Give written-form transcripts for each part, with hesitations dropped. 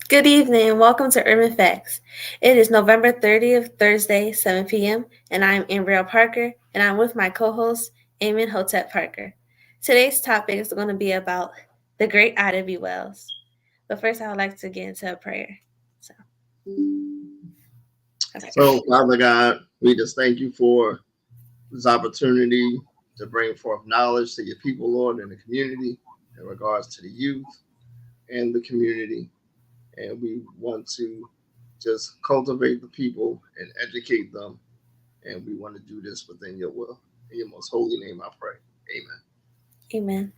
Good evening and welcome to Urban Facts. It is November 30th, Thursday, 7 p.m., and I'm Ambrielle Parker, and I'm with my co host, Eamon Hotep Parker. Today's topic is going to be about the great Ida B. Wells. But first, I would like to get into a prayer. So, okay. So, Father God, we just thank you for this opportunity to bring forth knowledge to your people, Lord, in the community in regards to the youth and the community. And we want to just cultivate the people and educate them. And we want to do this within your will. In your most holy name, I pray. Amen. Amen.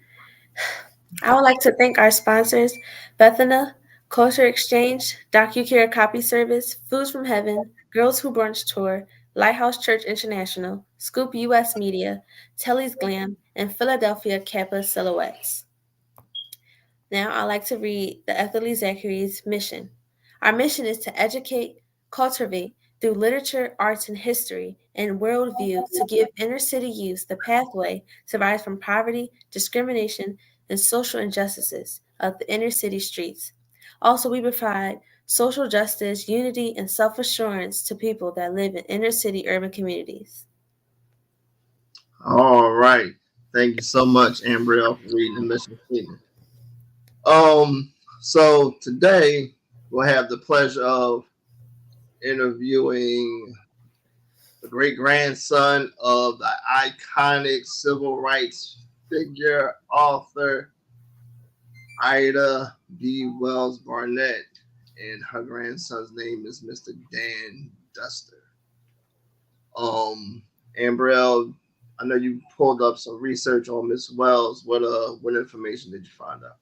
I would like to thank our sponsors, Bethana, Culture Exchange, DocuCare Copy Service, Foods from Heaven, Girls Who Brunch Tour, Lighthouse Church International, Scoop US Media, Telly's Glam, and Philadelphia Kappa Silhouettes. Now I'd like to read the Ethely Zachary's mission. Our mission is to educate, cultivate, through literature, arts, and history, and worldview to give inner city youth the pathway to rise from poverty, discrimination, and social injustices of the inner city streets. Also, we provide social justice, unity, and self assurance to people that live in inner city urban communities. All right. Thank you so much, Ambrielle, for reading the mission statement. So today we'll have the pleasure of interviewing the great grandson of the iconic civil rights figure, author Ida B. Wells-Barnett, and her grandson's name is Mr. Dan Duster. Ambrielle, I know you pulled up some research on Miss Wells. What information did you find out?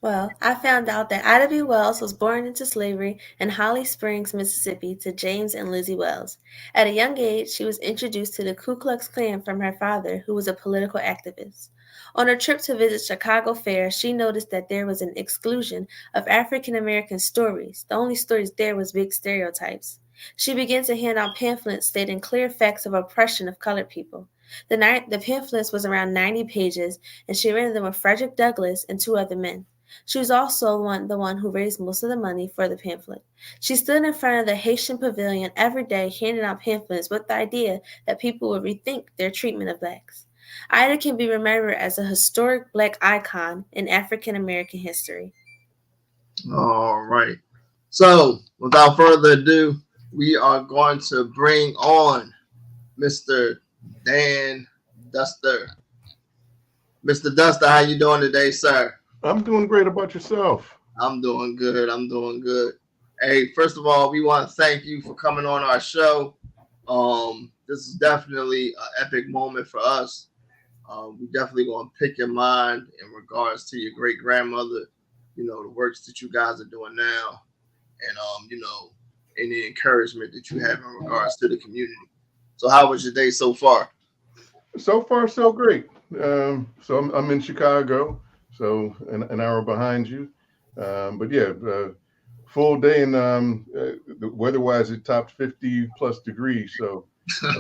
Well, I found out that Ida B. Wells was born into slavery in Holly Springs, Mississippi, to James and Lizzie Wells. At a young age, she was introduced to the Ku Klux Klan from her father, who was a political activist. On her trip to visit Chicago Fair, she noticed that there was an exclusion of African American stories. The only stories there was big stereotypes. She began to hand out pamphlets stating clear facts of oppression of colored people. The pamphlets was around 90 pages, and she read them with Frederick Douglass and two other men. She was also the one who raised most of the money for the pamphlet. She stood in front of the Haitian pavilion every day handing out pamphlets with the idea that people would rethink their treatment of blacks. Ida can be remembered as a historic black icon in African American history. All right. So, without further ado, we are going to bring on Mr. Dan Duster. Mr. Duster, how you doing today, sir? I'm doing great. About yourself? I'm doing good. I'm doing good. Hey, first of all, we want to thank you for coming on our show. This is definitely an epic moment for us. We definitely going to pick your mind in regards to your great grandmother. You know the works that you guys are doing now, and any encouragement that you have in regards to the community. So, how was your day so far? So far, so great. So I'm in Chicago, so an hour behind you. But yeah, full day, and the weather-wise, it topped 50 plus degrees. So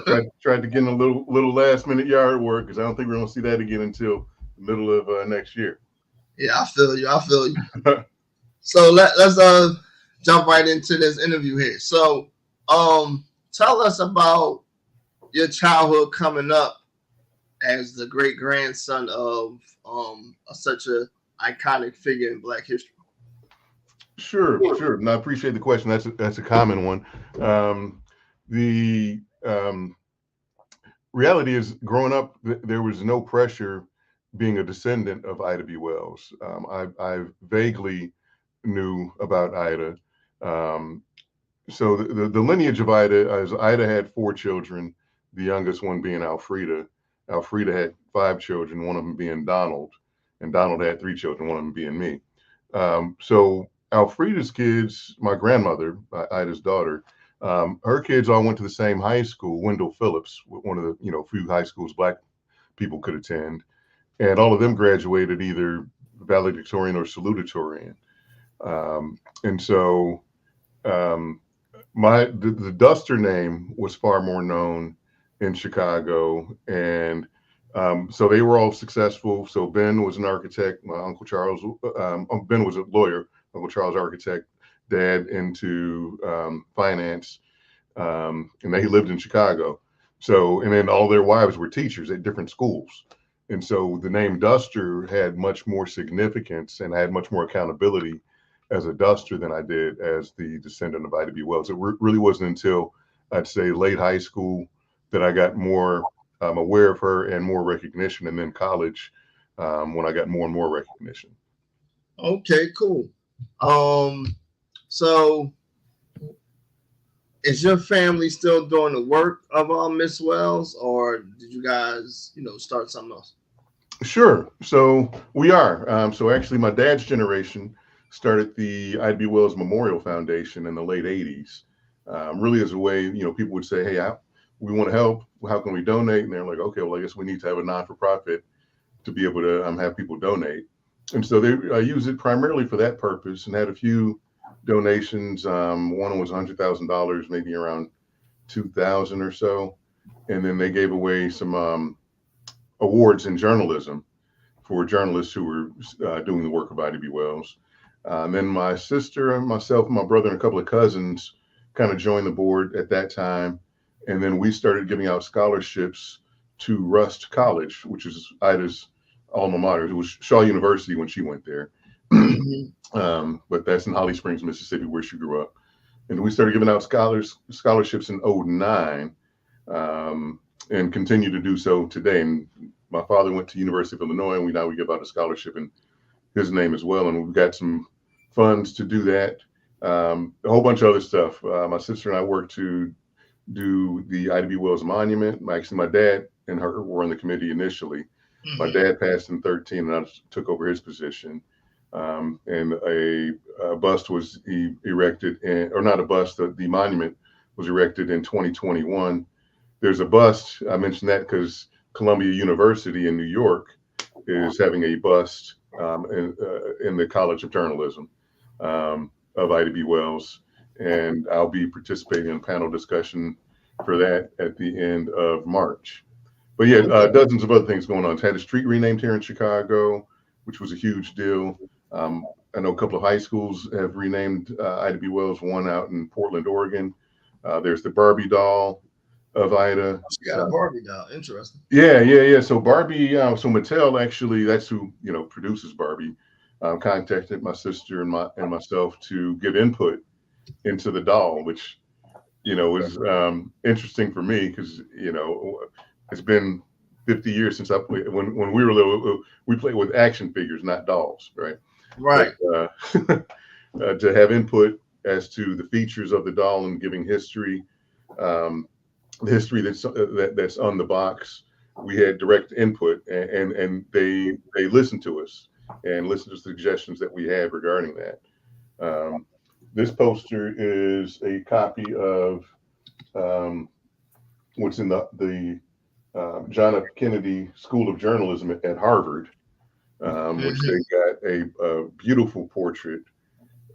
I tried to get in a little last minute yard work because I don't think we're gonna see that again until the middle of next year. Yeah, I feel you. I feel you. So let's jump right into this interview here. So, tell us about your childhood coming up as the great grandson of such a iconic figure in Black history. Sure. And I appreciate the question. That's a common one. The reality is, growing up, there was no pressure being a descendant of Ida B. Wells. I vaguely knew about Ida. So the lineage of Ida, as Ida had four children, the youngest one being Alfreda. Alfreda had five children, one of them being Donald, and Donald had three children, one of them being me. So Alfreda's kids, my grandmother, Ida's daughter, her kids all went to the same high school, Wendell Phillips, one of the few high schools Black people could attend, and all of them graduated either valedictorian or salutatorian. And so the Duster name was far more known in Chicago, and so they were all successful. So Ben was an architect. My uncle Charles, Ben was a lawyer. Uncle Charles architect, dad into finance, and they lived in Chicago. So, and then all their wives were teachers at different schools. And so the name Duster had much more significance, and I had much more accountability as a Duster than I did as the descendant of Ida B. Wells. It really wasn't until I'd say late high school that I got more aware of her and more recognition, and then college when I got more and more recognition. Okay, cool. So is your family still doing the work of Miss Wells, or did you guys, start something else? Sure. So we are. So actually, my dad's generation started the Ida B. Wells Memorial Foundation in the late '80s, really as a way, people would say, hey, we want to help. How can we donate? And they're like, okay, well, I guess we need to have a non-for-profit to be able to have people donate. And so they use it primarily for that purpose, and had a few donations. One was $100,000, maybe around 2000 or so. And then they gave away some awards in journalism for journalists who were doing the work of Ida B. Wells. And then my sister and myself, my brother, and a couple of cousins kind of joined the board at that time. And then we started giving out scholarships to Rust College, which is Ida's alma mater. It was Shaw University when she went there. But that's in Holly Springs, Mississippi, where she grew up. And we started giving out scholarships in '09, and continue to do so today. And my father went to University of Illinois, and we give out a scholarship in his name as well. And we've got some funds to do that. A whole bunch of other stuff. My sister and I worked to do the Ida B. Wells Monument. Actually, my dad and her were on the committee initially. My dad passed in 2013, and I took over his position. And a bust was erected, or not a bust, the monument was erected in 2021. There's a bust. I mentioned that because Columbia University in New York is having a bust in the College of Journalism of Ida B. Wells. And I'll be participating in a panel discussion for that at the end of March. But yeah, dozens of other things going on. Had a street renamed here in Chicago, which was a huge deal. I know a couple of high schools have renamed Ida B. Wells, one out in Portland, Oregon. There's the Barbie doll of Ida. She got a Barbie doll. Interesting. Yeah. So Barbie, so Mattel actually, that's who, produces Barbie, contacted my sister and myself to give input into the doll, which, was interesting for me because, it's been 50 years since when we were little, we played with action figures, not dolls, right? Right. But, to have input as to the features of the doll and giving history, the history that's on the box, we had direct input, and they listened to us and listened to suggestions that we had regarding that. This poster is a copy of what's in the John F. Kennedy School of Journalism at Harvard, which they got a beautiful portrait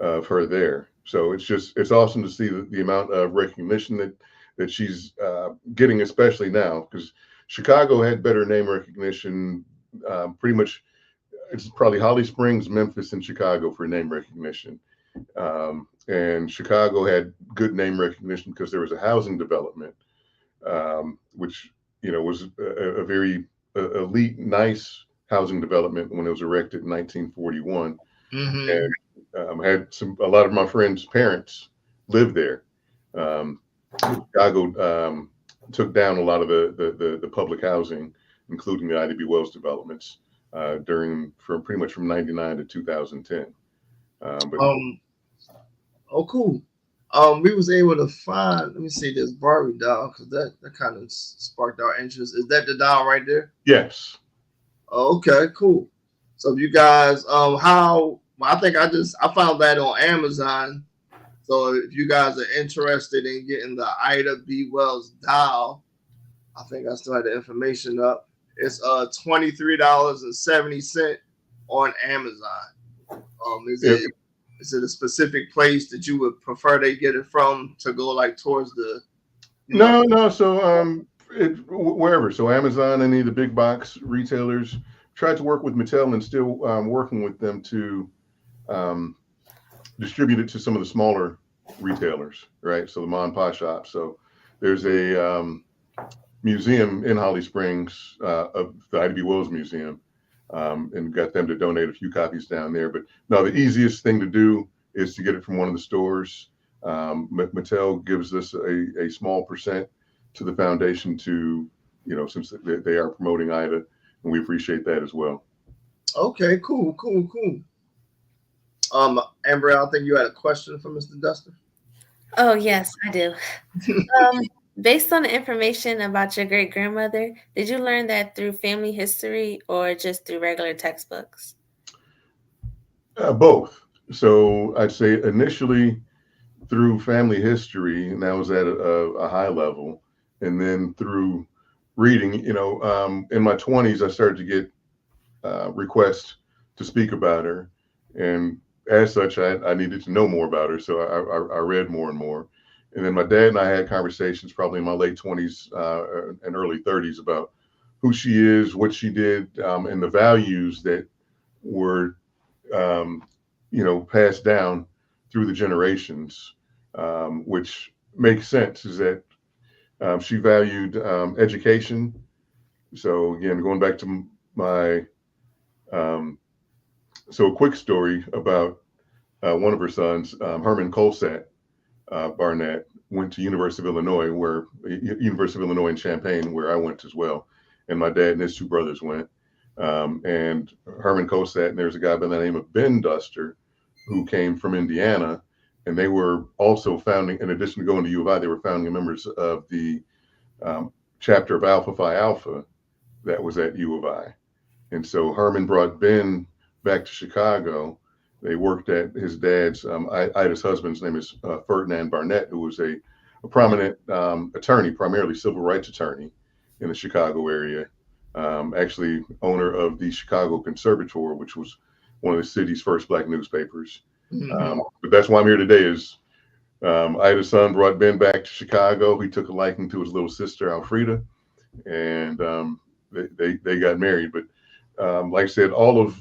of her there. So it's awesome to see the amount of recognition that she's getting, especially now, because Chicago had better name recognition. Pretty much, it's probably Holly Springs, Memphis, and Chicago for name recognition. And Chicago had good name recognition because there was a housing development, which was a very elite, nice housing development when it was erected in 1941. And had a lot of my friends' parents lived there. Chicago took down a lot of the public housing, including the Ida B. Wells developments, from pretty much from '99 to 2010. Oh, cool. We was able to find. Let me see this Barbie doll because that kind of sparked our interest. Is that the doll right there? Yes. Oh, okay, cool. So you guys, I think I found that on Amazon. So if you guys are interested in getting the Ida B. Wells doll, I think I still had the information up. It's $23.70 on Amazon. Is it a specific place that you would prefer they get it from to go like towards the? No. So wherever. So Amazon, any of the big box retailers, tried to work with Mattel and still working with them to distribute it to some of the smaller retailers, right? So the mom and pop shops. So there's a museum in Holly Springs, of the Ida B. Wells Museum, and got them to donate a few copies down there. But no, the easiest thing to do is to get it from one of the stores. Mattel gives us a small percent to the foundation to, since they are promoting Ida, and we appreciate that as well. Okay, cool. Amber, I think you had a question for Mr. Duster. Oh, yes, I do. Um, Based on the information about your great grandmother, did you learn that through family history or just through regular textbooks? Both. So I'd say initially through family history, and that was at a high level, and then through reading. In my 20s, I started to get requests to speak about her, and as such, I needed to know more about her. So I read more and more. And then my dad and I had conversations probably in my late 20s and early 30s about who she is, what she did, and the values that were, passed down through the generations, which makes sense. Is that she valued education. So again, going back to my um, so a quick story about one of her sons, Herman Colsat Barnett, went to University of Illinois in Champaign, where I went as well, and my dad and his two brothers went. And Herman Colsat, and there's a guy by the name of Ben Duster, who came from Indiana, and they were also founding. In addition to going to U of I, they were founding members of the chapter of Alpha Phi Alpha that was at U of I. And so Herman brought Ben back to Chicago. They worked at his dad's, Ida's husband's name is Ferdinand Barnett, who was a prominent attorney, primarily civil rights attorney in the Chicago area. Actually, owner of the Chicago Conservator, which was one of the city's first Black newspapers. But that's why I'm here today. Is Ida's son brought Ben back to Chicago. He took a liking to his little sister Alfreda, and they got married. But like I said, all of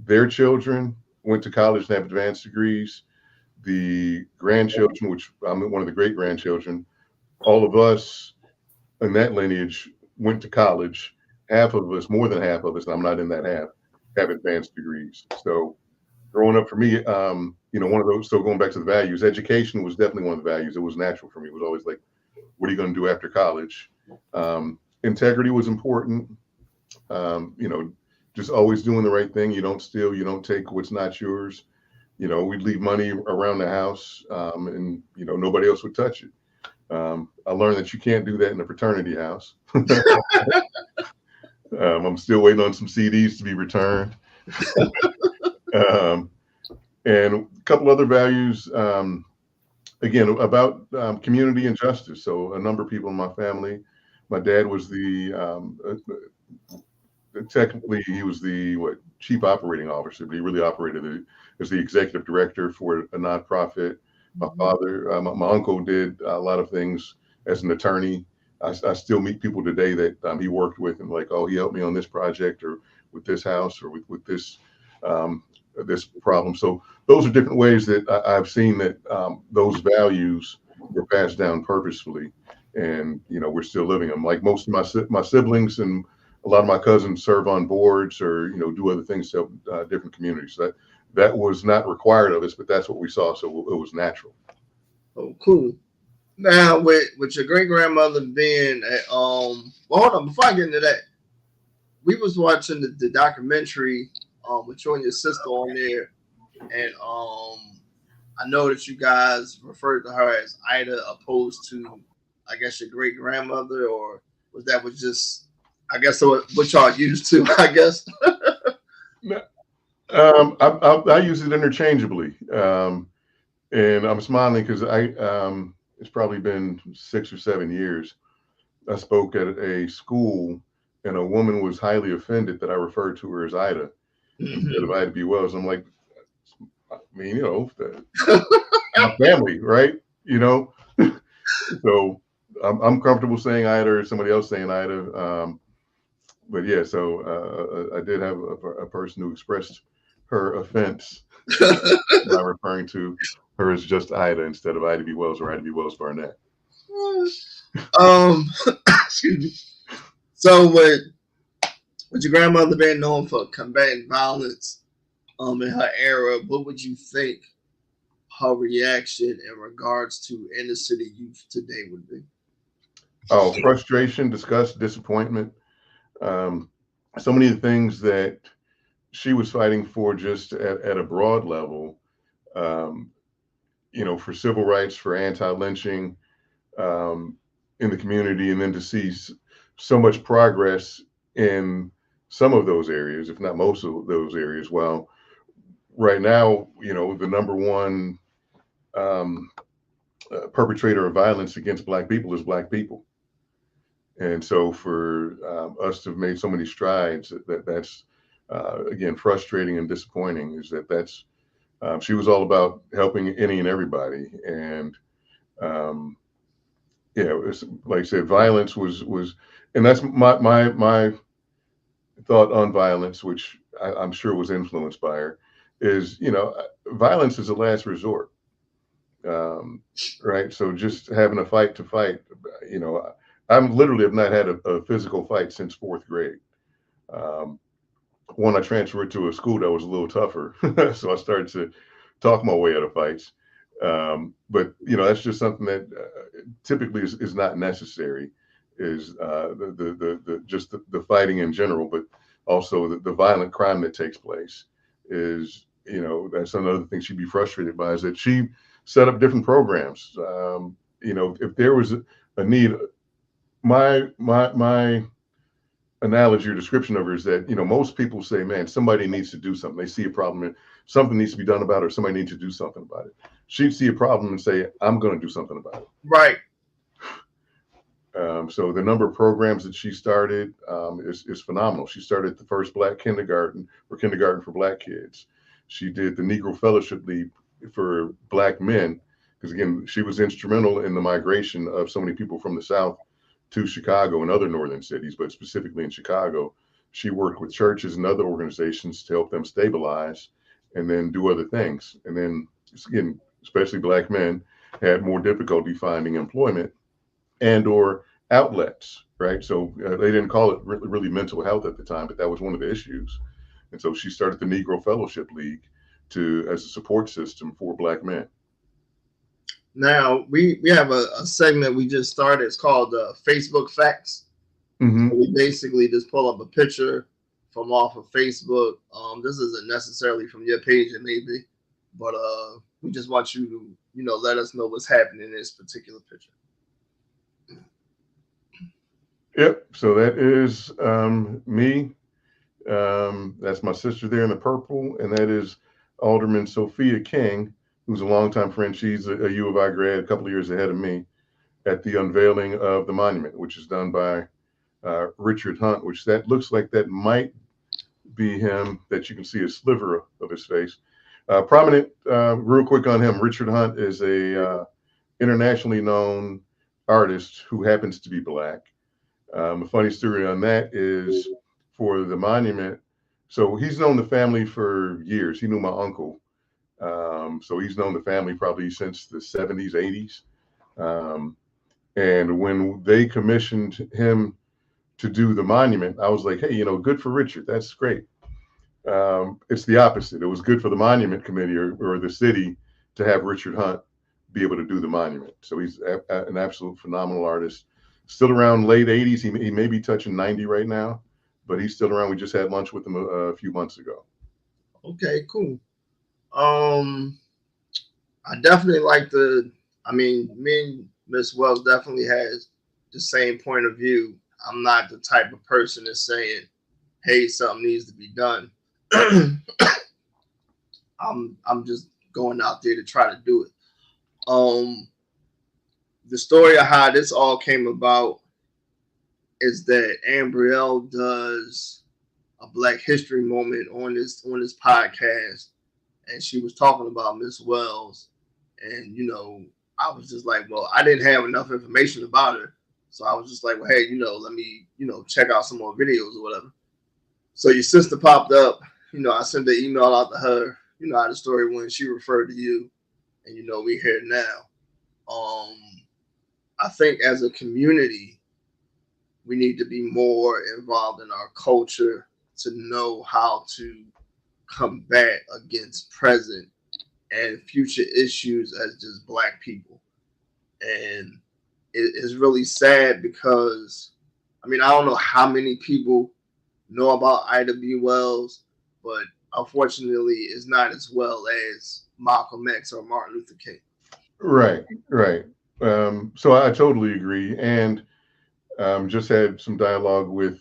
their children went to college and have advanced degrees. The grandchildren, which I'm one of the great grandchildren, all of us in that lineage went to college. Half of us, more than half of us, and I'm not in that half, have advanced degrees. So growing up for me, one of those. So going back to the values, education was definitely one of the values. It was natural for me. It was always like, what are you going to do after college? Integrity was important. Just always doing the right thing. You don't steal. You don't take what's not yours. We'd leave money around the house, and nobody else would touch it. I learned that you can't do that in a fraternity house. I'm still waiting on some CDs to be returned. And a couple other values, again, about community and justice. So a number of people in my family, my dad was technically he was the chief operating officer, but he really operated as the executive director for a nonprofit. My father, my uncle did a lot of things as an attorney. I still meet people today that he worked with, and like, oh, he helped me on this project or with this house or with this this problem. So those are different ways that I've seen that those values were passed down purposefully, and we're still living them. Like most of my siblings and a lot of my cousins serve on boards or do other things to help different communities. That was not required of us, but that's what we saw, so it was natural. Oh, cool. Now with your great grandmother being at well, hold on, before I get into that, we was watching the documentary with you and your sister on there, and I know that you guys referred to her as Ida opposed to, I guess, your great grandmother, or was just, I guess, what y'all used to, I guess. I use it interchangeably, and I'm smiling because it's probably been 6 or 7 years. I spoke at a school, and a woman was highly offended that I referred to her as Ida instead of Ida B. Wells. I'm like, I mean, my family, right? So I'm comfortable saying Ida or somebody else saying Ida. But yeah, so I did have a person who expressed her offense by referring to her as just Ida instead of Ida B. Wells or Ida B. Wells-Barnett. Excuse me. So with your grandmother being known for combating violence in her era, what would you think her reaction in regards to inner city youth today would be? Oh, frustration, disgust, disappointment. So many of the things that she was fighting for just at a broad level, for civil rights, for anti-lynching in the community, and then to see so much progress in some of those areas, if not most of those areas. Well, right now, the number one perpetrator of violence against Black people is Black people. And so for us to have made so many strides, that's again frustrating and disappointing. Is that's she was all about helping any and everybody, and it was, like I said, violence was, and that's my thought on violence, which I'm sure was influenced by her. Is violence is a last resort, right? So just having a fight to fight, I'm literally have not had a physical fight since fourth grade. When I transferred to a school that was a little tougher, so I started to talk my way out of fights. But that's just something that typically is not necessary. Is the fighting in general, but also the violent crime that takes place is that's another thing she'd be frustrated by, is that she set up different programs. If there was a need. My analogy or description of her is that most people say, man, somebody needs to do something. They see a problem and something needs to be done about it, or somebody needs to do something about it. She'd see a problem and say, I'm going to do something about it. Right. So the number of programs that she started is phenomenal. She started the first Black kindergarten for Black kids. She did the Negro Fellowship League for Black men, because again, she was instrumental in the migration of so many people from the South to Chicago and other northern cities, but specifically in Chicago. She worked with churches and other organizations to help them stabilize and then do other things. And then, again, especially Black men had more difficulty finding employment and or outlets, right? So they didn't call it really mental health at the time, but that was one of the issues. And so she started the Negro Fellowship League as a support system for Black men. Now we have a segment we just started. It's called Facebook Facts. Mm-hmm. So we basically just pull up a picture from off of Facebook. This isn't necessarily from your page, it may be, but we just want you to let us know what's happening in this particular picture. Yep. So that is me. That's my sister there in the purple, and that is Alderman Sophia King, who's a longtime friend. She's a U of I grad, a couple of years ahead of me, at the unveiling of the monument, which is done by Richard Hunt, which that looks like that might be him, that you can see a sliver of his face. Prominent, real quick on him, Richard Hunt is a internationally known artist who happens to be Black. A funny story on that is, for the monument, so he's known the family for years. He knew my uncle. So he's known the family probably since the 70s, 80s. And when they commissioned him to do the monument, I was like, hey, good for Richard. That's great. It's the opposite. It was good for the monument committee or the city to have Richard Hunt be able to do the monument. So he's an absolute phenomenal artist. Still around late 80s. He may be touching 90 right now, but he's still around. We just had lunch with him a few months ago. Okay, cool. I definitely like me and Miss Wells definitely has the same point of view. I'm not the type of person that's saying, hey, something needs to be done. I'm just going out there to try to do it. The story of how this all came about is that Ambrielle does a Black History Moment on this podcast, and she was talking about Miss Wells, and I was just like, well, I didn't have enough information about her, so I was just like, well, hey, let me check out some more videos or whatever. So your sister popped up. I sent the email out to her, you know how the story went. She referred to you, and you know we here now. Um, I think as a community, we need to be more involved in our culture to know how to combat against present and future issues as just black people. And it is really sad because, I mean, I don't know how many people know about Ida B. Wells, but unfortunately, it's not as well as Malcolm X or Martin Luther King. Right, right. So I totally agree, and just had some dialogue with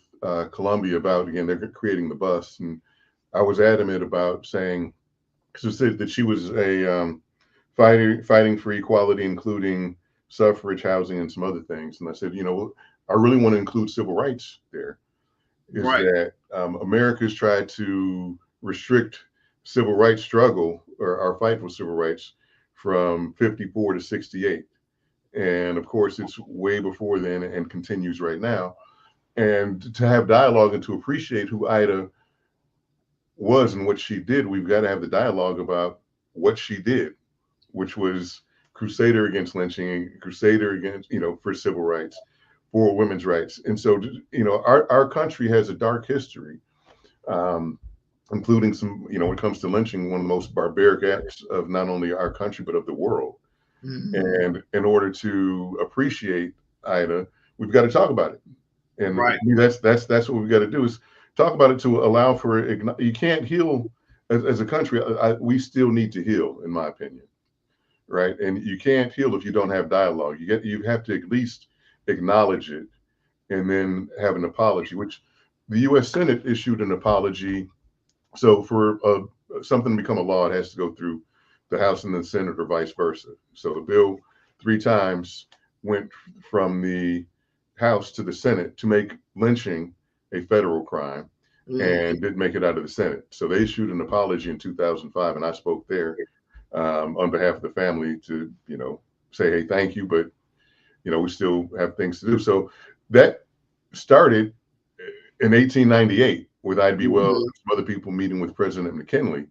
Columbia about, again, they're creating the bus, and I was adamant about saying, because it said that she was a fighting for equality, including suffrage, housing, and some other things. And I said, I really want to include civil rights there. Is Right. that America's tried to restrict civil rights struggle or our fight for civil rights from 54 to 68. And of course, it's way before then and continues right now. And to have dialogue and to appreciate who Ida was and what she did, we've got to have the dialogue about what she did, which was crusader against lynching, crusader against, for civil rights, for women's rights. And so, our country has a dark history, um, including some, when it comes to lynching, one of the most barbaric acts of not only our country, but of the world. Mm-hmm. And in order to appreciate Ida, we've got to talk about it. And Right. that's what we've got to do is talk about it to allow for. You can't heal as a country. We still need to heal, in my opinion, right? And you can't heal if you don't have dialogue. You have to at least acknowledge it and then have an apology. Which the U.S. Senate issued an apology. So for something to become a law, it has to go through the House and the Senate, or vice versa. So the bill 3 times went from the House to the Senate to make lynching a federal crime, Mm-hmm. and didn't make it out of the Senate. So they issued an apology in 2005, and I spoke there on behalf of the family to, say, hey, thank you, but we still have things to do. So that started in 1898 with I.B. Wells Mm-hmm. and some other people meeting with President McKinley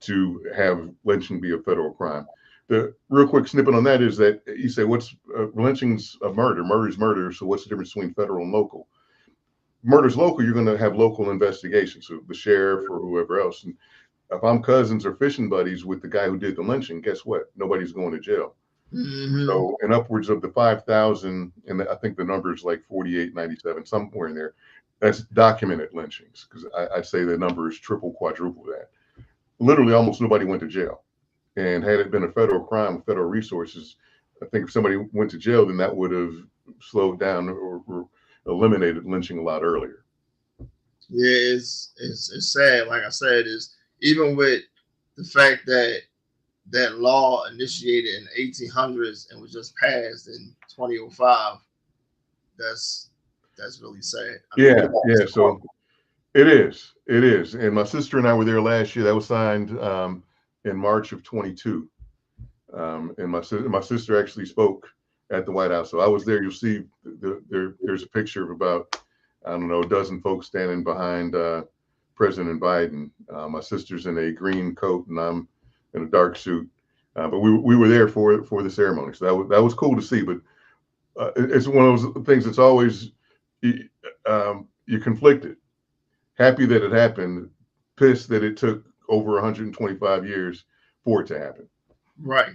to have lynching be a federal crime. The real quick snippet on that is that you say, what's lynching's a murder, murder's murder. So what's the difference between federal and local? Murder's local, you're going to have local investigations, so the sheriff or whoever else. And if I'm cousins or fishing buddies with the guy who did the lynching, guess what? Nobody's going to jail. Mm-hmm. So, and upwards of the 5,000, and I think the number is like 4897, somewhere in there, that's documented lynchings, because I'd say the number is triple, quadruple that. Literally, almost nobody went to jail. And had it been a federal crime with federal resources, I think if somebody went to jail, then that would have slowed down or eliminated lynching a lot earlier. Yeah, it's sad. Like I said, is even with the fact that that law initiated in the 1800s and was just passed in 2005. That's that's really sad. I mean, Yeah, yeah. So it is. And my sister and I were there last year. That was signed in March of 22. And my sister actually spoke at the White House. So I was there. You'll see there's a picture of about, I don't know, a dozen folks standing behind President Biden. My sister's in a green coat and I'm in a dark suit. But we were there for the ceremony. So that was cool to see. But it's one of those things that's always, you're conflicted. Happy that it happened, pissed that it took over 125 years for it to happen. right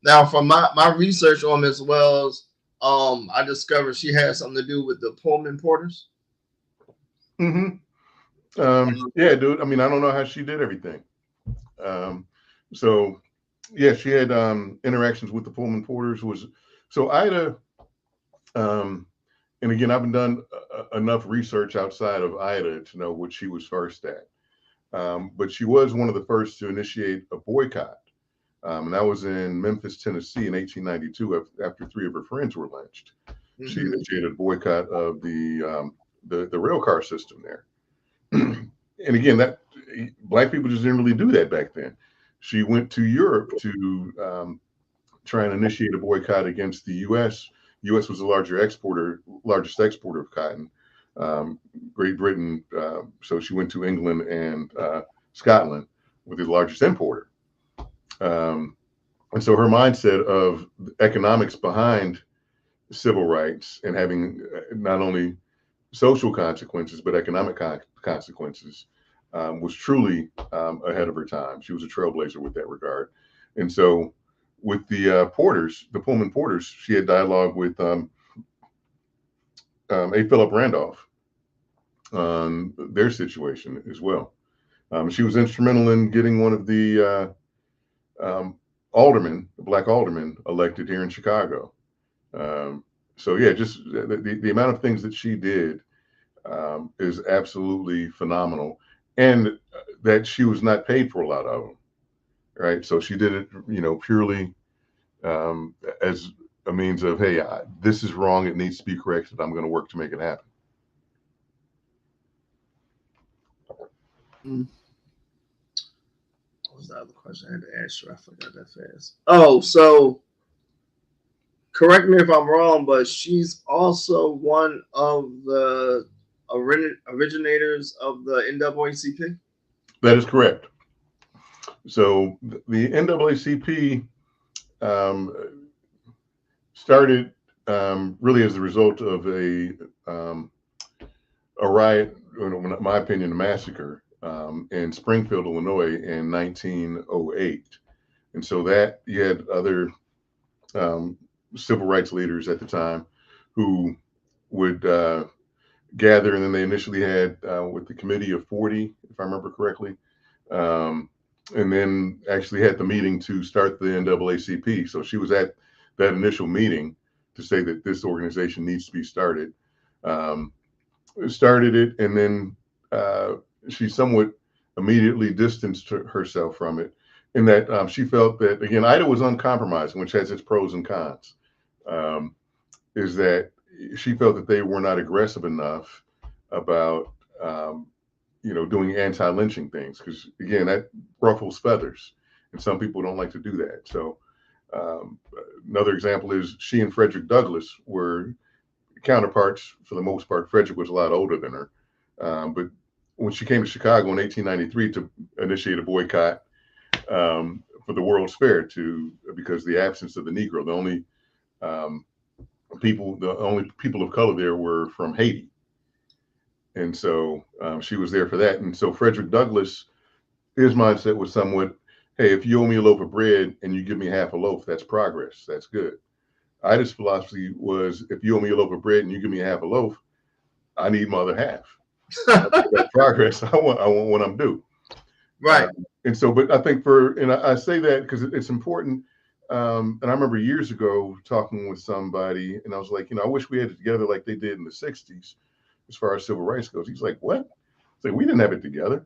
now, from my research on Miss Wells, I discovered she had something to do with the Pullman Porters. Mm-hmm. Yeah, dude. I mean, I don't know how she did everything. Um, so, yeah, she had interactions with the Pullman Porters. Was so Ida. Um, and again, I haven't done enough research outside of Ida to know what she was first at. But she was one of the first to initiate a boycott. And that was in Memphis, Tennessee in 1892 after 3 of her friends were lynched. She Mm-hmm. initiated a boycott of the rail car system there. And again, that black people just didn't really do that back then. She went to Europe to try and initiate a boycott against the U.S. U.S. was the largest exporter of cotton. Great Britain. So she went to England and Scotland. with the largest importer. Um, and so her mindset of economics behind civil rights and having not only social consequences but economic consequences was truly ahead of her time. She was a trailblazer with that regard. And so with the Porters, the Pullman Porters, she had dialogue with A. Philip Randolph on their situation as well. She was instrumental in getting one of the aldermen, the black aldermen, elected here in Chicago. So yeah, just the amount of things that she did is absolutely phenomenal, and that she was not paid for a lot of them, right? So she did it, purely as a means of, hey, this is wrong. It needs to be corrected. I'm going to work to make it happen. What was the other question I had to ask you? I forgot that fast. Oh, so correct me if I'm wrong, but she's also one of the originators of the NAACP. That is correct. So the NAACP started really as a result of a riot, in my opinion, a massacre in Springfield, Illinois in 1908. And so that you had other civil rights leaders at the time who would gather, and then they initially had with the Committee of 40, if I remember correctly, and then actually had the meeting to start the NAACP. So she was at that initial meeting to say that this organization needs to be started. Started it, and then she somewhat immediately distanced herself from it, in that she felt that, again, Ida was uncompromising, which has its pros and cons. Is that she felt that they were not aggressive enough about doing anti-lynching things, because again, that ruffles feathers, and some people don't like to do that. So another example is she and Frederick Douglass were counterparts for the most part. Frederick was a lot older than her, but when she came to Chicago in 1893 to initiate a boycott for the World's Fair, because the absence of the Negro, the only people of color there were from Haiti. And so she was there for that. And so Frederick Douglass, his mindset was somewhat, hey, if you owe me a loaf of bread and you give me half a loaf, that's progress. That's good. Ida's philosophy was, if you owe me a loaf of bread and you give me half a loaf, I need my other half. That's progress. I want what I'm due. Right. And so, but I think I say that because it's important. And I remember years ago talking with somebody, and I was like, I wish we had it together like they did in the 60s as far as civil rights goes. He's like, what? It's like, we didn't have it together.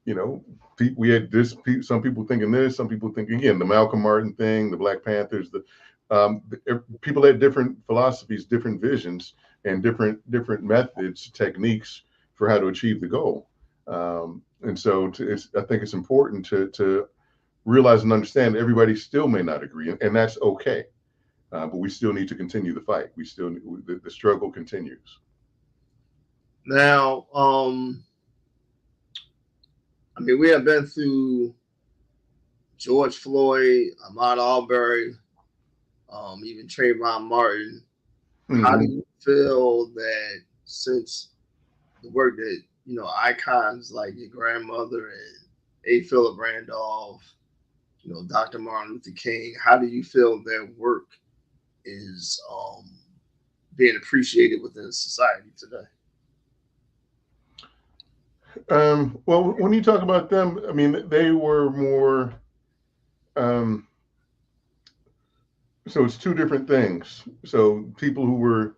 We had this, some people thinking this, some people thinking, again, the Malcolm Martin thing, the Black Panthers, people had different philosophies, different visions, and different methods, techniques for how to achieve the goal. And so I think it's important to realize and understand everybody still may not agree, and that's okay. But we still need to continue the fight. The struggle continues. Now, we have been through George Floyd, Ahmaud Arbery, even Trayvon Martin. Mm-hmm. How do you feel that, since the work that, icons like your grandmother and A. Philip Randolph, Dr. Martin Luther King, how do you feel their work is being appreciated within society today? Well, when you talk about them, they were more, so it's two different things. So people who were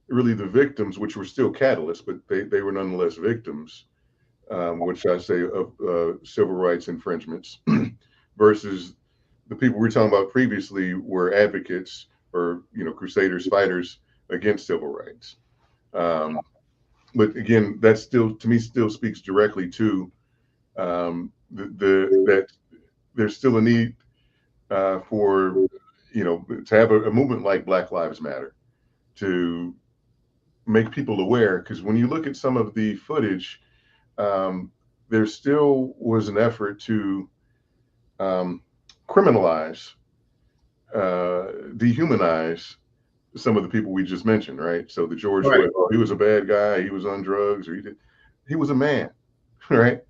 really the victims, which were still catalysts, but they were nonetheless victims, which I say of civil rights infringements, versus the people we were talking about previously were advocates or, crusaders, fighters against civil rights. But again, that still, to me, still speaks directly to that there's still a need for, to have a movement like Black Lives Matter to make people aware. Because when you look at some of the footage, there still was an effort to um, criminalize, dehumanize some of the people we just mentioned, right? So the George Right. Floyd, oh, he was a bad guy, he was on drugs, or he was a man, right?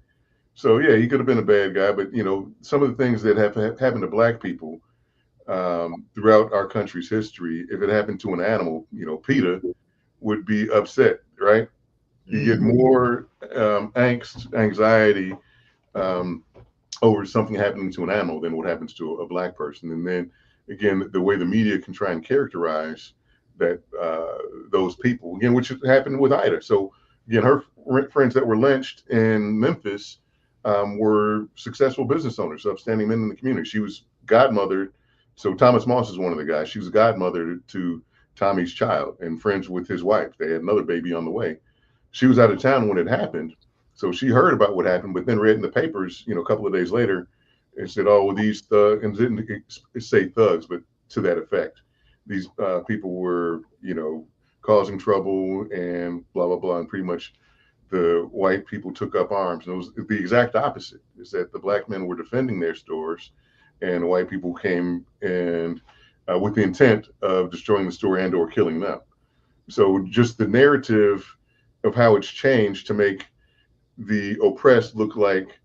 So yeah, he could have been a bad guy, but some of the things that have happened to black people throughout our country's history, if it happened to an animal, PETA would be upset, right? You get Hmm. more angst, anxiety, um, over something happening to an animal than what happens to a black person. And then again, the way the media can try and characterize that those people again, which happened with Ida. So again, her friends that were lynched in Memphis were successful business owners, upstanding men in the community. She was godmother. So Thomas Moss is one of the guys. She was godmother to Tommy's child and friends with his wife. They had another baby on the way. She was out of town when it happened, so she heard about what happened, but then read in the papers, a couple of days later, and said, "Oh, well, these thugs," and didn't say thugs, but to that effect, these people were, causing trouble and blah blah blah, and pretty much the white people took up arms. And it was the exact opposite: is that the black men were defending their stores, and the white people came and with the intent of destroying the store and/or killing them. So just the narrative of how it's changed to make the oppressed look like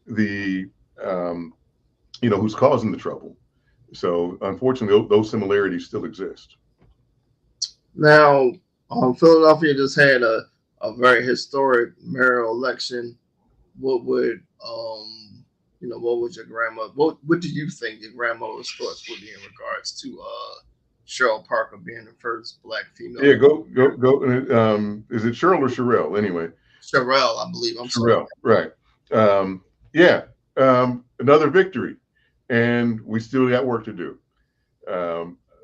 the um, who's causing the trouble. So unfortunately, those similarities still exist. Now, Philadelphia just had a very historic mayoral election. What would what would your grandma what do you think your grandmother's thoughts would be in regards to Cheryl Parker being the first black Yeah, female go. Is it Cheryl or Sherelle? Anyway, Sherelle, I believe. I'm sorry. Sherelle, right? Yeah, another victory, and we still got work to do.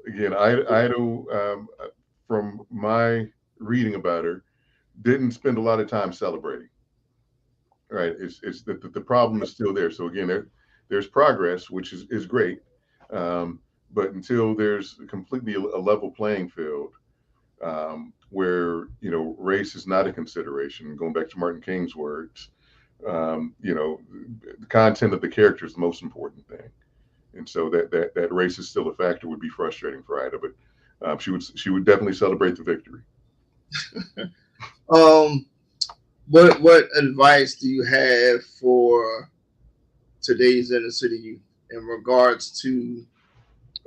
Again, I don't. From my reading about her, didn't spend a lot of time celebrating. Right? It's the problem is still there. So again, there's progress, which is great, but until there's completely a level playing field where race is not a consideration. Going back to Martin King's words, the content of the character is the most important thing, and so that race is still a factor would be frustrating for Ida, but she would definitely celebrate the victory. Um, what advice do you have for today's inner city youth in regards to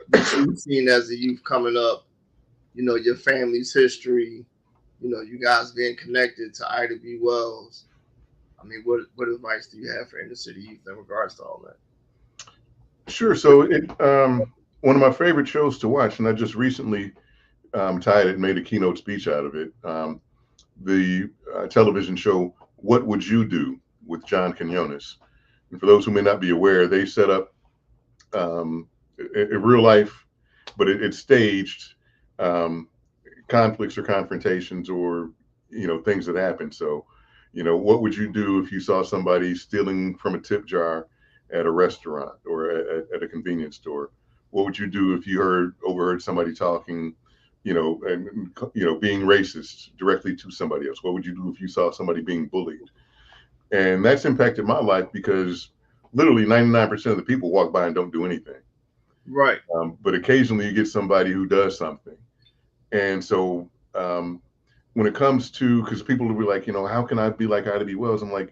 what you've seen as a youth coming up? Your family's history. You guys being connected to Ida B. Wells. I mean, what advice do you have for inner city youth in regards to all that? Sure. So one of my favorite shows to watch, and I just recently tied it and made a keynote speech out of it. The television show "What Would You Do" with John Quinones. And for those who may not be aware, they set up a real life, but it's staged um, conflicts or confrontations or things that happen. So, what would you do if you saw somebody stealing from a tip jar at a restaurant or at a convenience store? What would you do if you overheard somebody talking, and being racist directly to somebody else? What would you do if you saw somebody being bullied? And that's impacted my life because literally 99% of the people walk by and don't do anything. Right. But occasionally you get somebody who does something. And so when it comes to, because people will be like, how can I be like Ida B. Wells? I'm like,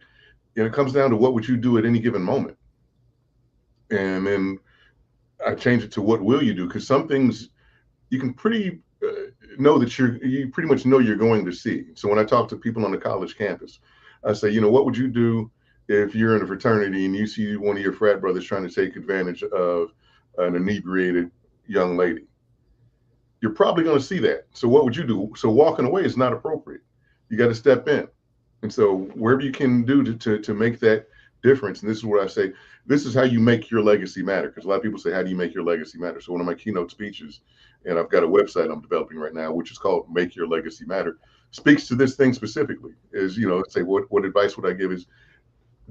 it comes down to what would you do at any given moment? And then I change it to what will you do? Because some things you can pretty know that you pretty much know you're going to see. So when I talk to people on the college campus, I say, what would you do if you're in a fraternity and you see one of your frat brothers trying to take advantage of an inebriated young lady? You're probably going to see that. So what would you do? So walking away is not appropriate. You got to step in. And so wherever you can do to make that difference, and this is what I say, this is how you make your legacy matter. Because a lot of people say, how do you make your legacy matter? So one of my keynote speeches, and I've got a website I'm developing right now, which is called Make Your Legacy Matter, speaks to this thing specifically. Is, say what advice would I give is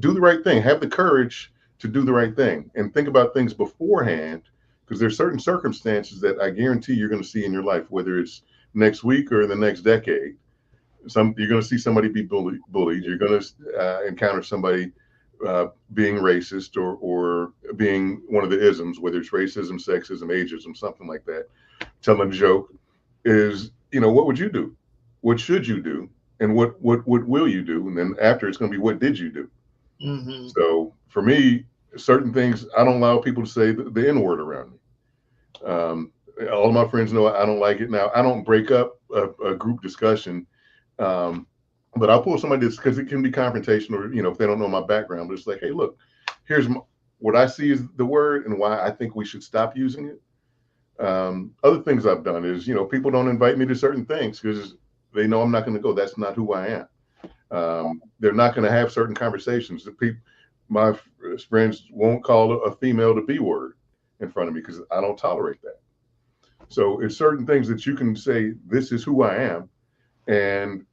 do the right thing. Have the courage to do the right thing and think about things beforehand, because there's certain circumstances that I guarantee you're going to see in your life, whether it's next week or in the next decade, You're going to see somebody be bullied. You're going to encounter somebody being racist or being one of the isms, whether it's racism, sexism, ageism, something like that. Telling a joke is, what would you do? What should you do? And what will you do? And then after, it's going to be, what did you do? Mm-hmm. So for me, certain things, I don't allow people to say the N word around me. All of my friends know I don't like it. Now, I don't break up a group discussion, but I'll pull somebody because it can be confrontational, if they don't know my background. But it's like, hey, look, here's what I see is the word and why I think we should stop using it. Other things I've done is, people don't invite me to certain things because they know I'm not going to go. That's not who I am. They're not going to have certain conversations. My friends won't call a female the B word in front of me because I don't tolerate that. So it's certain things that you can say, this is who I am. And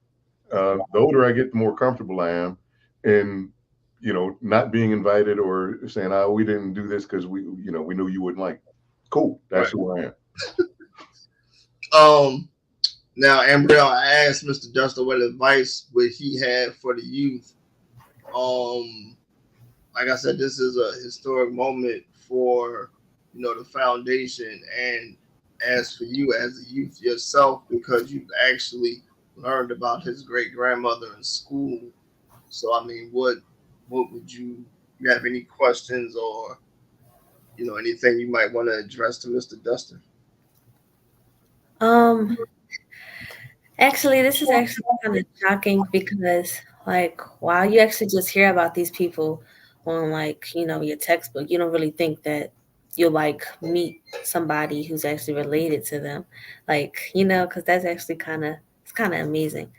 the older I get, the more comfortable I am in, not being invited or saying, oh, we didn't do this because we knew you wouldn't like it. Cool. That's Right. who I am. Now, Ambriel, I asked Mr. Duster what advice would he have for the youth. Like I said, this is a historic moment for the foundation, and as for you as a youth yourself, because you've actually learned about his great grandmother in school. So, I mean, what would you have any questions or anything you might want to address to Mr. Duster? Um, Actually, this is actually kind of shocking because, like, wow, you actually just hear about these people on, like, your textbook. You don't really think that you'll, like, meet somebody who's actually related to them. Like, because that's actually it's kind of amazing.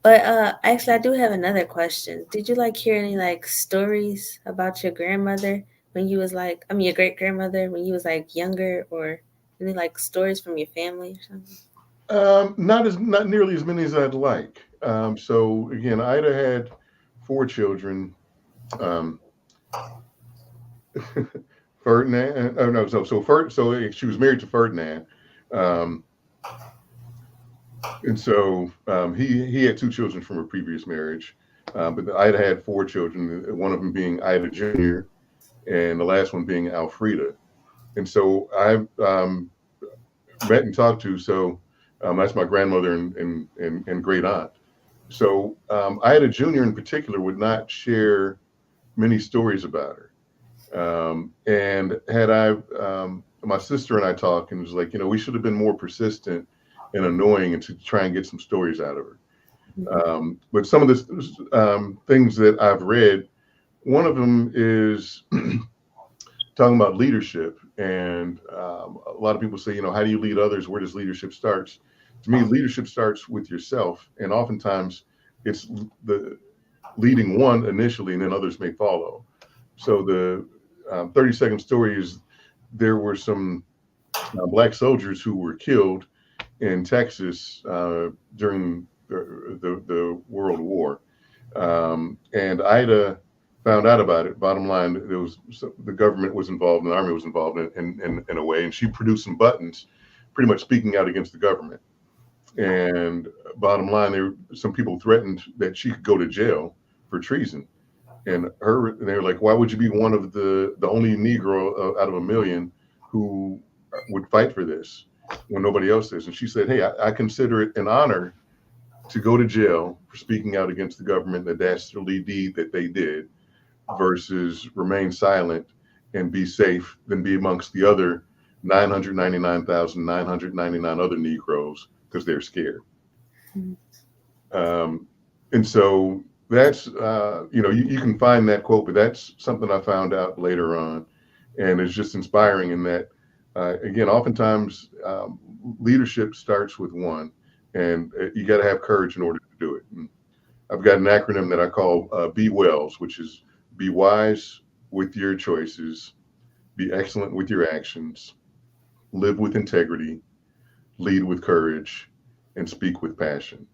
But actually, I do have another question. Did you, like, hear any, like, stories about your grandmother when you was, like, I mean, your great grandmother when you was, like, younger, or any, like, stories from your family or something? Not nearly as many as I'd like. So again, Ida had 4 children. Um, Ferdinand. Oh no, so she was married to Ferdinand, um, and so he had 2 children from a previous marriage. But Ida had 4 children. One of them being Ida Jr. and the last one being Alfreda. And so I met and talked to. So that's my grandmother and great aunt. So Ida Jr. in particular would not share many stories about her. And had my sister and I talked, and it was like, we should have been more persistent and annoying and to try and get some stories out of her. But some of the things that I've read, one of them is talking about leadership. And a lot of people say, how do you lead others? Where does leadership start? To me, leadership starts with yourself. And oftentimes it's the leading one initially, and then others may follow. So the 30-second story is there were some black soldiers who were killed in Texas during the World War. And Ida found out about it. Bottom line, the government was involved, and the army was involved in a way, and she produced some buttons pretty much speaking out against the government. And bottom line, some people threatened that she could go to jail for treason. And they were like, why would you be one of the only Negro out of a million who would fight for this when nobody else is? And she said, hey, I consider it an honor to go to jail for speaking out against the government, that dastardly deed that they did, versus remain silent and be safe than be amongst the other 999,999 other Negroes because they're scared. And so that's, you can find that quote, but that's something I found out later on. And it's just inspiring in that, again, oftentimes leadership starts with one, and you got to have courage in order to do it. And I've got an acronym that I call Be Wells, which is be wise with your choices, be excellent with your actions, live with integrity, lead with courage, and speak with passion.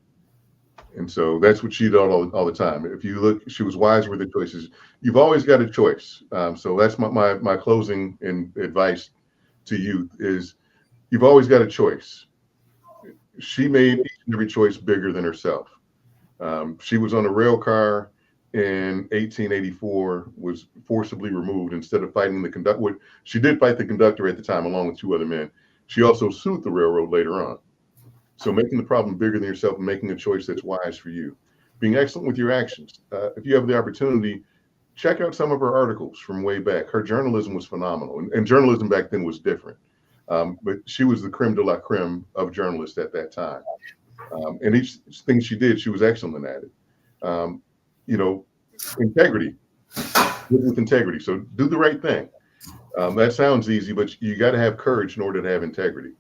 And so that's what she did all the time. If you look, she was wise with her choices. You've always got a choice. So that's my closing and advice to you is you've always got a choice. She made each and every choice bigger than herself. She was on a rail car in 1884, was forcibly removed instead of fighting the conductor. She did fight the conductor at the time, along with two other men. She also sued the railroad later on. So making the problem bigger than yourself and making a choice that's wise for you. Being excellent with your actions. If you have the opportunity, check out some of her articles from way back. Her journalism was phenomenal, and journalism back then was different. But she was the creme de la creme of journalists at that time. And each thing she did, she was excellent at it. Um, you know, integrity, live with integrity. So do the right thing. That sounds easy, but you got to have courage in order to have integrity.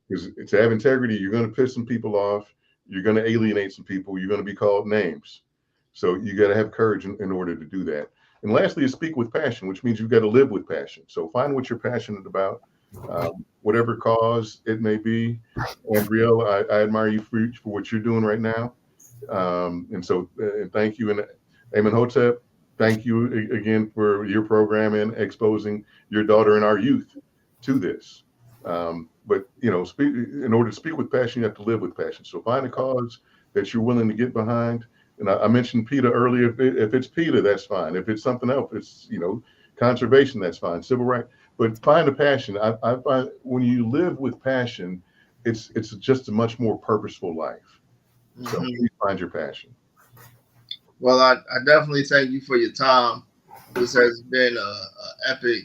Because to have integrity, you're going to piss some people off. You're going to alienate some people. You're going to be called names. So you got to have courage in order to do that. And lastly, is speak with passion, which means you've got to live with passion. So find what you're passionate about, whatever cause it may be. And Brielle, I admire you for what you're doing right now. And so thank you. And Amen Hotep, thank you again for your program and exposing your daughter and our youth to this. But in order to speak with passion, you have to live with passion. So find a cause that you're willing to get behind. And I mentioned PETA earlier. If it's PETA, that's fine. If it's something else, it's conservation, that's fine. Civil rights, but find a passion. I find when you live with passion, it's just a much more purposeful life. So please find your passion. Well, I definitely thank you for your time. This has been a epic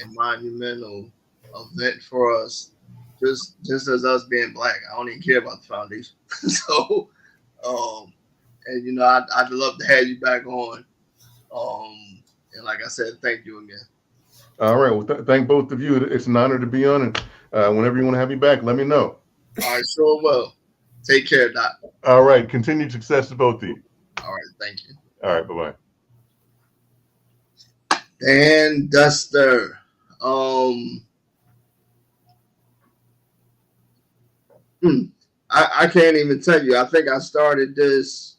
and monumental event for us. Just as us being black, I don't even care about the foundation. So, and I'd love to have you back on. And like I said, thank you again. All right. Well, thank both of you. It's an honor to be on, and whenever you want to have me back, let me know. All right, sure will. Take care, Doc. All right. Continued success to both of you. All right, thank you. All right. Bye bye. Dan Duster. I can't even tell you. I think I started this.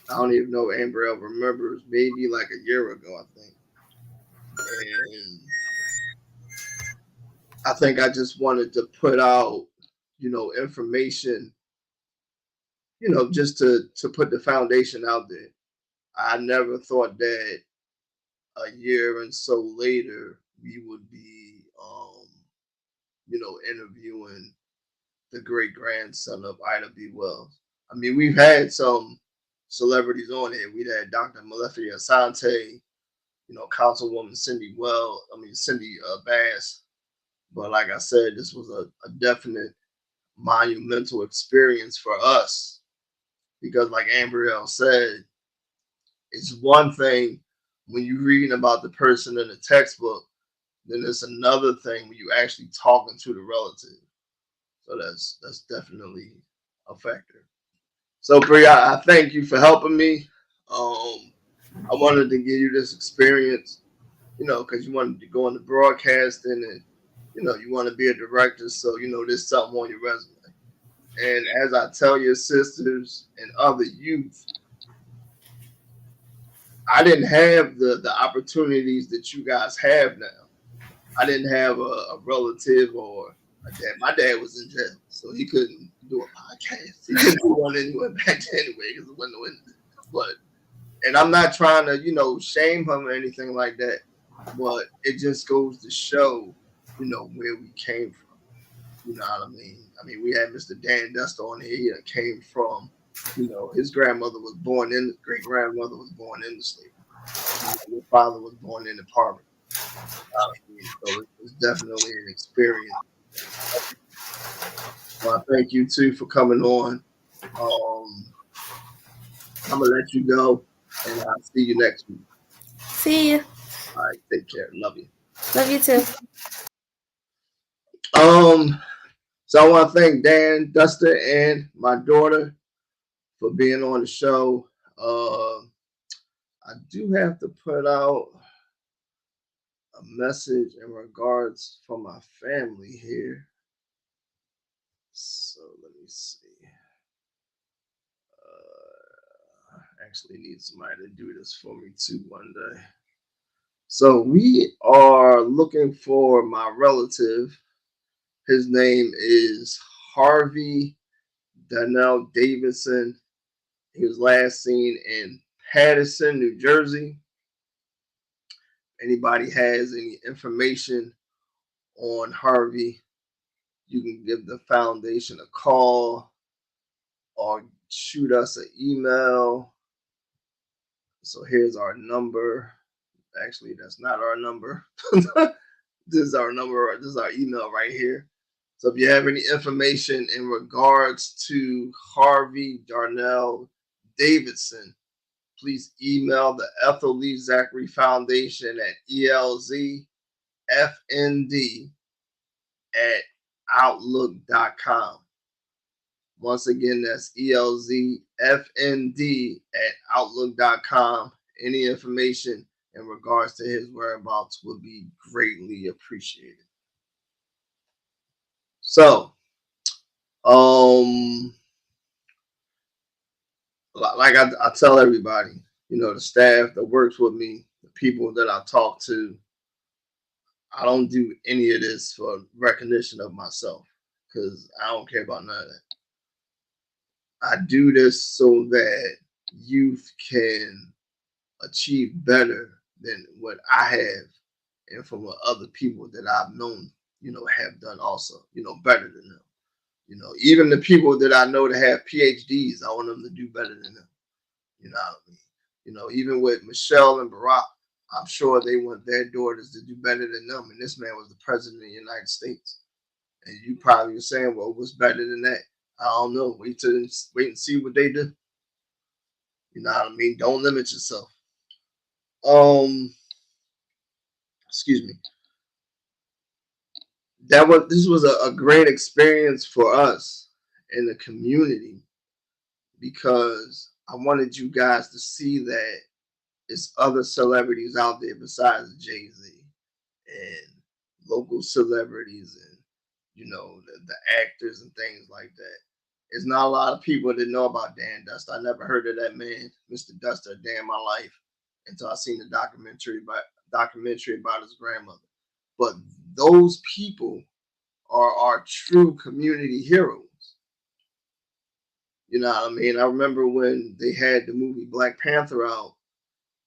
I don't even know Ambrelle remembers. Maybe like a year ago, I think. And I think I just wanted to put out, information, just to put the foundation out there. I never thought that a year and so later we would be, interviewing the great grandson of Ida B. Wells. I mean, we've had some celebrities on here. We'd had Dr. Malefi Asante, Councilwoman Cindy Bass. But like I said, this was a definite monumental experience for us because, like Ambrielle said, it's one thing when you're reading about the person in the textbook, then it's another thing when you actually talking to the relative. So that's definitely a factor. So Bria, I thank you for helping me. I wanted to give you this experience, because you wanted to go into broadcasting and you want to be a director, so there's something on your resume. And as I tell your sisters and other youth, I didn't have the opportunities that you guys have now. I didn't have a relative or a dad. My dad was in jail, so he couldn't do a podcast. He couldn't do one anyway back then anyway because it wasn't no internet. And I'm not trying to, shame him or anything like that, but it just goes to show, where we came from. You know what I mean? I mean, we had Mr. Dan Duster on here. He came from, his grandmother was born in, great grandmother was born in the state. Your father was born in the poverty. So it was definitely an experience. Well, I thank you too for coming on. I'm gonna let you go, and I'll see you next week. See you. All right, take care. Love you. Love you too. So I want to thank Dan Duster and my daughter for being on the show. I do have to put out a message in regards for my family here. So let me see. I actually need somebody to do this for me too one day. So we are looking for my relative. His name is Harvey Donnell Davidson. He was last seen in Paterson, New Jersey. Anybody has any information on Harvey, you can give the foundation a call or shoot us an email. So here's our number. Actually, that's not our number. This is our number. This is our email right here. So if you have any information in regards to Harvey Darnell Davidson, please email the Ethel Lee Zachary Foundation at elzfnd@outlook.com. Once again, that's elzfnd@outlook.com. Any information in regards to his whereabouts would be greatly appreciated. So, like I tell everybody, the staff that works with me, the people that I talk to, I don't do any of this for recognition of myself because I don't care about none of that. I do this so that youth can achieve better than what I have and from what other people that I've known, have done also, better than them. Even the people that I know that have PhDs, I want them to do better than them. You know what I mean? Even with Michelle and Barack, I'm sure they want their daughters to do better than them. And this man was the president of the United States. And you probably are saying, well, what's better than that? I don't know. Wait and see what they do. You know what I mean? Don't limit yourself. Excuse me. This was a great experience for us in the community because I wanted you guys to see that there's other celebrities out there besides Jay-Z and local celebrities and the actors and things like that. There's not a lot of people that know about Dan Dust. I never heard of that man, Mr. Dust, a day in my life until I seen the documentary about his grandmother. But those people are our true community heroes. You know what I mean? I remember when they had the movie Black Panther out,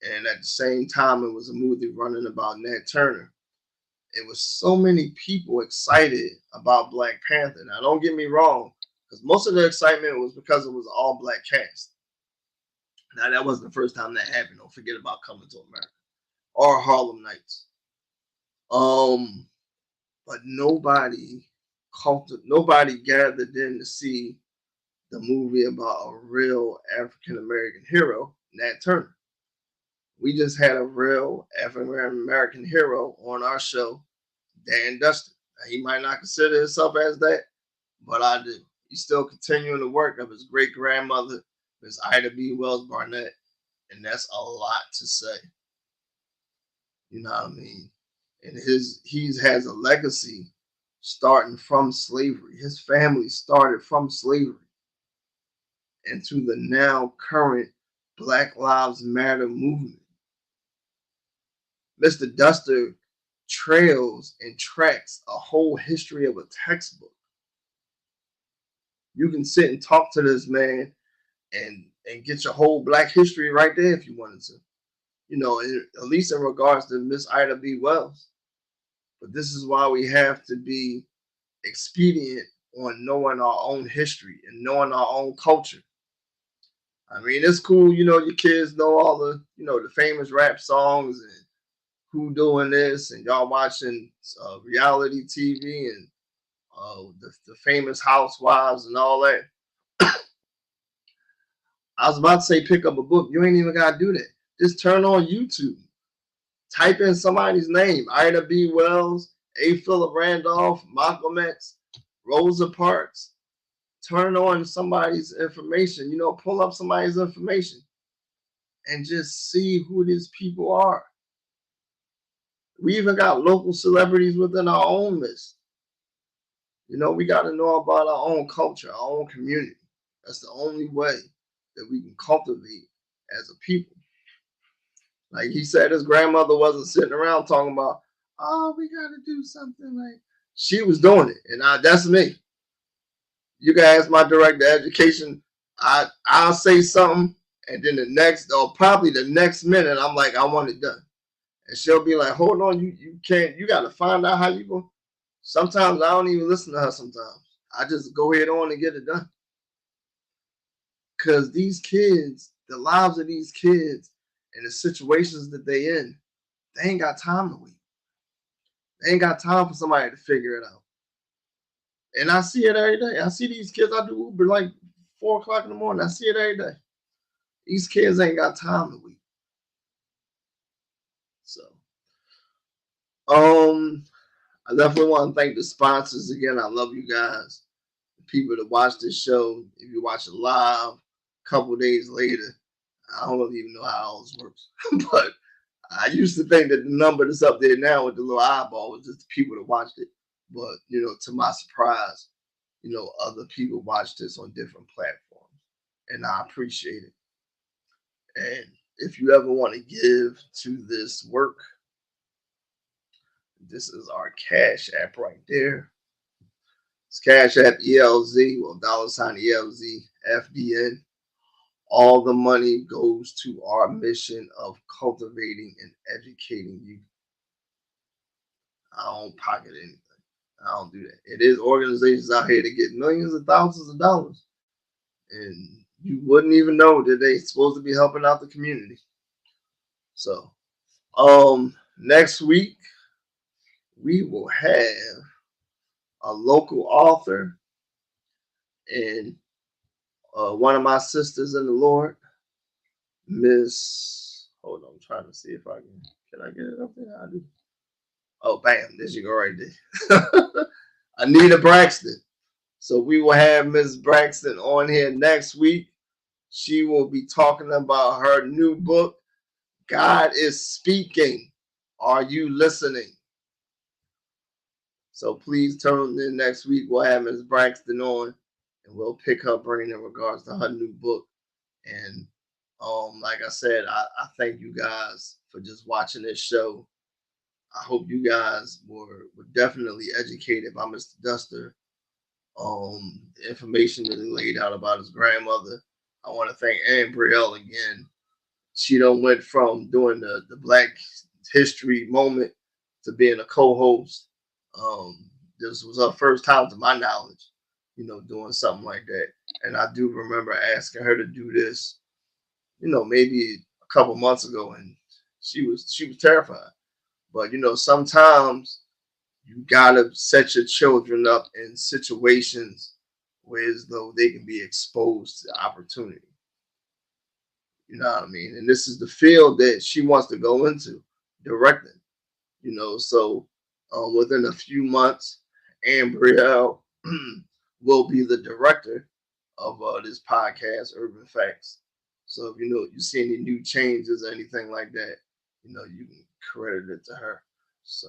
and at the same time it was a movie running about Nat Turner. It was so many people excited about Black Panther. Now, don't get me wrong, because most of the excitement was because it was an all-black cast. Now, that wasn't the first time that happened. Don't forget about Coming to America or Harlem Nights. But nobody gathered in to see the movie about a real African American hero, Nat Turner. We just had a real African American hero on our show, Dan Dustin. Now, he might not consider himself as that, but I do. He's still continuing the work of his great grandmother, Miss Ida B. Wells-Barnett, and that's a lot to say. You know what I mean? And he has a legacy starting from slavery. His family started from slavery and to the now current Black Lives Matter movement. Mr. Duster trails and tracks a whole history of a textbook. You can sit and talk to this man and get your whole Black history right there if you wanted to. At least in regards to Miss Ida B. Wells. But this is why we have to be expedient on knowing our own history and knowing our own culture. I mean, it's cool, your kids know all the famous rap songs and who doing this, and y'all watching reality TV and the famous housewives and all that. I was about to say pick up a book. You ain't even got to do that. Just turn on YouTube. Type in somebody's name. Ida B. Wells, A. Philip Randolph, Malcolm X, Rosa Parks. Turn on somebody's information. Pull up somebody's information and just see who these people are. We even got local celebrities within our own list. We got to know about our own culture, our own community. That's the only way that we can cultivate as a people. Like he said, his grandmother wasn't sitting around talking about, oh, we got to do something like. She was doing it, and that's me. You can ask my director of education. I'll say something, and then the next, or probably the next minute, I'm like, I want it done. And she'll be like, hold on, you can't, you got to find out how you go. Sometimes I don't even listen to her sometimes. I just go ahead on and get it done. Because these kids, the lives of these kids and the situations that they in, they ain't got time to wait. They ain't got time for somebody to figure it out. And I see it every day. I see these kids, I do Uber like 4 o'clock in the morning. I see it every day. These kids ain't got time to wait. So, I definitely want to thank the sponsors again. I love you guys. The people that watch this show. If you watch it live, a couple days later, I don't even know how all this works. But I used to think that the number that's up there now with the little eyeball was just the people that watched it. But, to my surprise, other people watch this on different platforms. And I appreciate it. And if you ever want to give to this work, this is our Cash App right there. It's Cash App ELZ, $ ELZ FDN. All the money goes to our mission of cultivating and educating you. I don't pocket anything. I don't do that. It is organizations out here that get millions and thousands of dollars, and you wouldn't even know that they're supposed to be helping out the community. So, next week we will have a local author and one of my sisters in the Lord, Miss. Hold on, I'm trying to see if I can I get it up there? I do. Oh, bam! There you go, right there. Anita Braxton. So we will have Miss Braxton on here next week. She will be talking about her new book, God is Speaking. Are you listening? So please tune in next week. We'll have Ms. Braxton on, and we'll pick her brain in regards to her new book. And like I said, I thank you guys for just watching this show. I hope you guys were definitely educated by Mr. Duster. The information that he laid out about his grandmother. I want to thank Ann Brielle again. She done went from doing the Black History moment to being a co-host. This was her first time, to my knowledge, doing something like that. And I do remember asking her to do this, maybe a couple months ago, and she was terrified. But sometimes you gotta set your children up in situations where as though they can be exposed to opportunity. You know what I mean? And this is the field that she wants to go into, directing. So within a few months, Ambrielle will be the director of this podcast, Urban Facts. So if you see any new changes or anything like that, you can credit it to her. So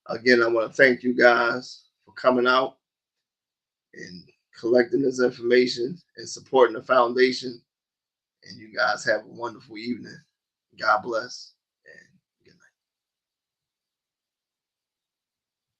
again, I want to thank you guys for coming out and collecting this information and supporting the foundation. And you guys have a wonderful evening. God bless.